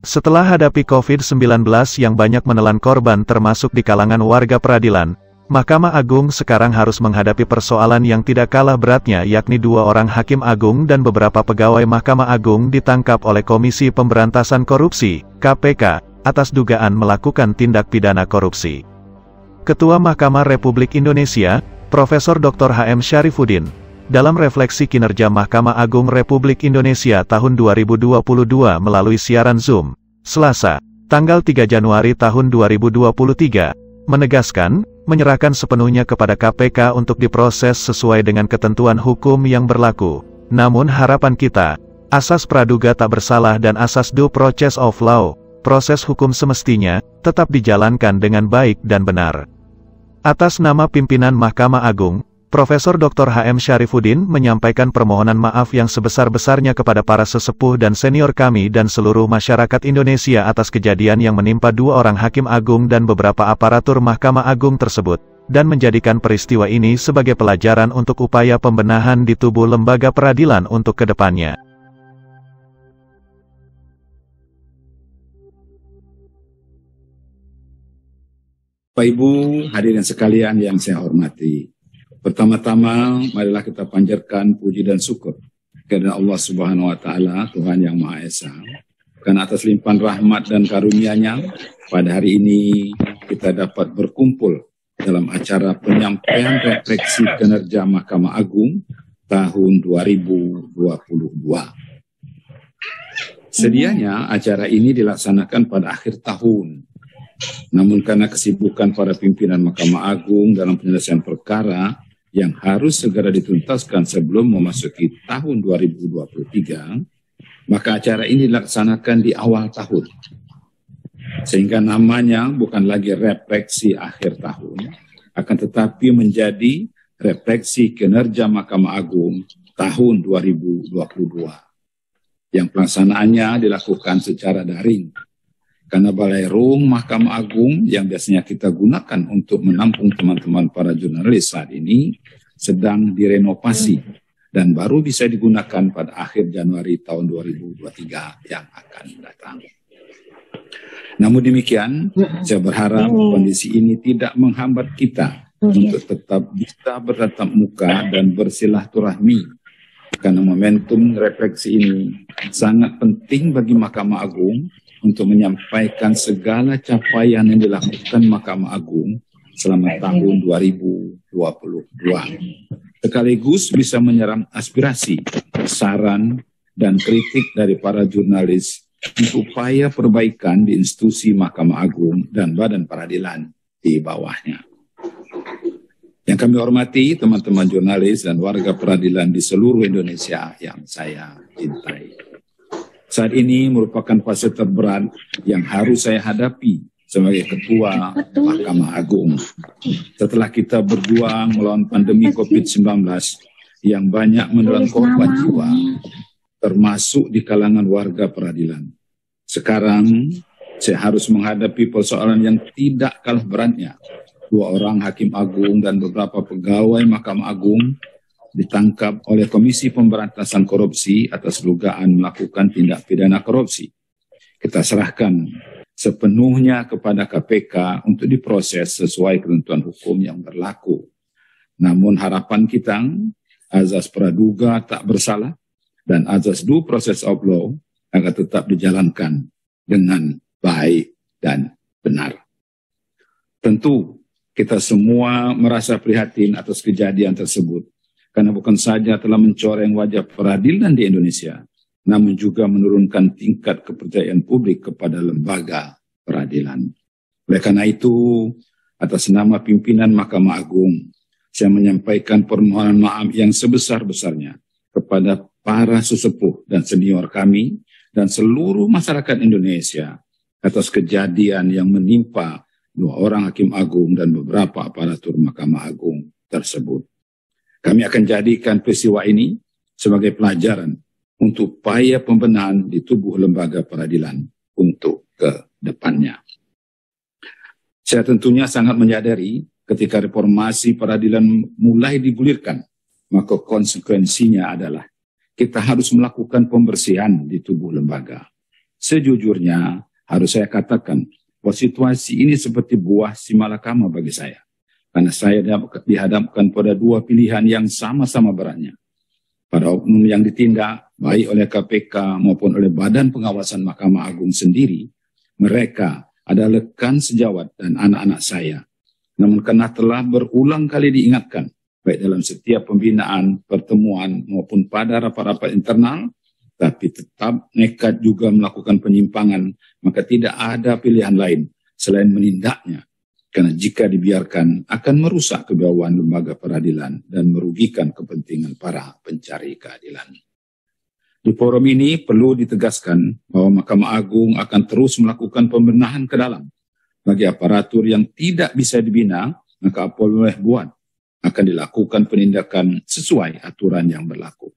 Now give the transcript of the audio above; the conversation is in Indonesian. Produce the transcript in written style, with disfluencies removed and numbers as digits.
Setelah hadapi COVID-19 yang banyak menelan korban termasuk di kalangan warga peradilan, Mahkamah Agung sekarang harus menghadapi persoalan yang tidak kalah beratnya, yakni 2 orang Hakim Agung dan beberapa pegawai Mahkamah Agung ditangkap oleh Komisi Pemberantasan Korupsi, KPK, atas dugaan melakukan tindak pidana korupsi. Ketua Mahkamah Republik Indonesia, Profesor Dr. H.M. Syarifuddin, dalam refleksi kinerja Mahkamah Agung Republik Indonesia tahun 2022 melalui siaran Zoom, Selasa, tanggal 3 Januari tahun 2023, menegaskan, menyerahkan sepenuhnya kepada KPK untuk diproses sesuai dengan ketentuan hukum yang berlaku. Namun harapan kita, asas praduga tak bersalah dan asas due process of law, proses hukum semestinya, tetap dijalankan dengan baik dan benar. Atas nama pimpinan Mahkamah Agung, Profesor Dr. H.M. Syarifuddin menyampaikan permohonan maaf yang sebesar-besarnya kepada para sesepuh dan senior kami dan seluruh masyarakat Indonesia atas kejadian yang menimpa 2 orang Hakim Agung dan beberapa aparatur Mahkamah Agung tersebut, dan menjadikan peristiwa ini sebagai pelajaran untuk upaya pembenahan di tubuh lembaga peradilan untuk kedepannya. Bapak Ibu hadirin sekalian yang saya hormati. Pertama-tama, marilah kita panjatkan puji dan syukur kepada Allah Subhanahu wa Ta'ala, Tuhan yang Maha Esa. Karena atas limpahan rahmat dan karunia-Nya, pada hari ini kita dapat berkumpul dalam acara penyampaian refleksi kinerja Mahkamah Agung tahun 2022. Sedianya acara ini dilaksanakan pada akhir tahun. Namun karena kesibukan para pimpinan Mahkamah Agung dalam penyelesaian perkara yang harus segera dituntaskan sebelum memasuki tahun 2023, maka acara ini dilaksanakan di awal tahun. Sehingga namanya bukan lagi refleksi akhir tahun, akan tetapi menjadi refleksi kinerja Mahkamah Agung tahun 2022. Yang pelaksanaannya dilakukan secara daring. Karena Balairung Mahkamah Agung yang biasanya kita gunakan untuk menampung teman-teman para jurnalis saat ini sedang direnovasi dan baru bisa digunakan pada akhir Januari tahun 2023 yang akan datang. Namun demikian, saya berharap kondisi ini tidak menghambat kita untuk tetap bisa bertatap muka dan bersilaturahmi. Karena momentum refleksi ini sangat penting bagi Mahkamah Agung untuk menyampaikan segala capaian yang dilakukan Mahkamah Agung selama tahun 2022. Sekaligus bisa menyerap aspirasi, saran, dan kritik dari para jurnalis untuk upaya perbaikan di institusi Mahkamah Agung dan badan peradilan di bawahnya. Yang kami hormati teman-teman jurnalis dan warga peradilan di seluruh Indonesia yang saya cintai. Saat ini merupakan fase terberat yang harus saya hadapi sebagai Ketua Mahkamah Agung. Setelah kita berjuang melawan pandemi COVID-19 yang banyak menelan korban jiwa, termasuk di kalangan warga peradilan. Sekarang, saya harus menghadapi persoalan yang tidak kalah beratnya. 2 orang Hakim Agung dan beberapa pegawai Mahkamah Agung ditangkap oleh Komisi Pemberantasan Korupsi atas dugaan melakukan tindak pidana korupsi. Kita serahkan sepenuhnya kepada KPK untuk diproses sesuai ketentuan hukum yang berlaku. Namun harapan kita, azas praduga tak bersalah dan azas due process of law akan tetap dijalankan dengan baik dan benar. Tentu kita semua merasa prihatin atas kejadian tersebut, karena bukan saja telah mencoreng wajah peradilan di Indonesia, namun juga menurunkan tingkat kepercayaan publik kepada lembaga peradilan. Oleh karena itu, atas nama pimpinan Mahkamah Agung, saya menyampaikan permohonan maaf yang sebesar-besarnya kepada para sesepuh dan senior kami dan seluruh masyarakat Indonesia atas kejadian yang menimpa 2 orang Hakim Agung dan beberapa aparatur Mahkamah Agung tersebut. Kami akan jadikan peristiwa ini sebagai pelajaran untuk upaya pembenahan di tubuh lembaga peradilan untuk ke depannya. Saya tentunya sangat menyadari ketika reformasi peradilan mulai digulirkan, maka konsekuensinya adalah kita harus melakukan pembersihan di tubuh lembaga. Sejujurnya, harus saya katakan bahwa situasi ini seperti buah si malakama bagi saya. Karena saya dihadapkan pada dua pilihan yang sama-sama beratnya. Pada oknum yang ditindak, baik oleh KPK maupun oleh Badan Pengawasan Mahkamah Agung sendiri, mereka adalah rekan sejawat dan anak-anak saya. Namun karena telah berulang kali diingatkan, baik dalam setiap pembinaan, pertemuan, maupun pada rapat-rapat internal, tapi tetap nekat juga melakukan penyimpangan, maka tidak ada pilihan lain selain menindaknya. Karena jika dibiarkan akan merusak kegawaan lembaga peradilan dan merugikan kepentingan para pencari keadilan. Di forum ini perlu ditegaskan bahwa Mahkamah Agung akan terus melakukan pembenahan ke dalam. Bagi aparatur yang tidak bisa dibina, maka apa boleh buat, akan dilakukan penindakan sesuai aturan yang berlaku.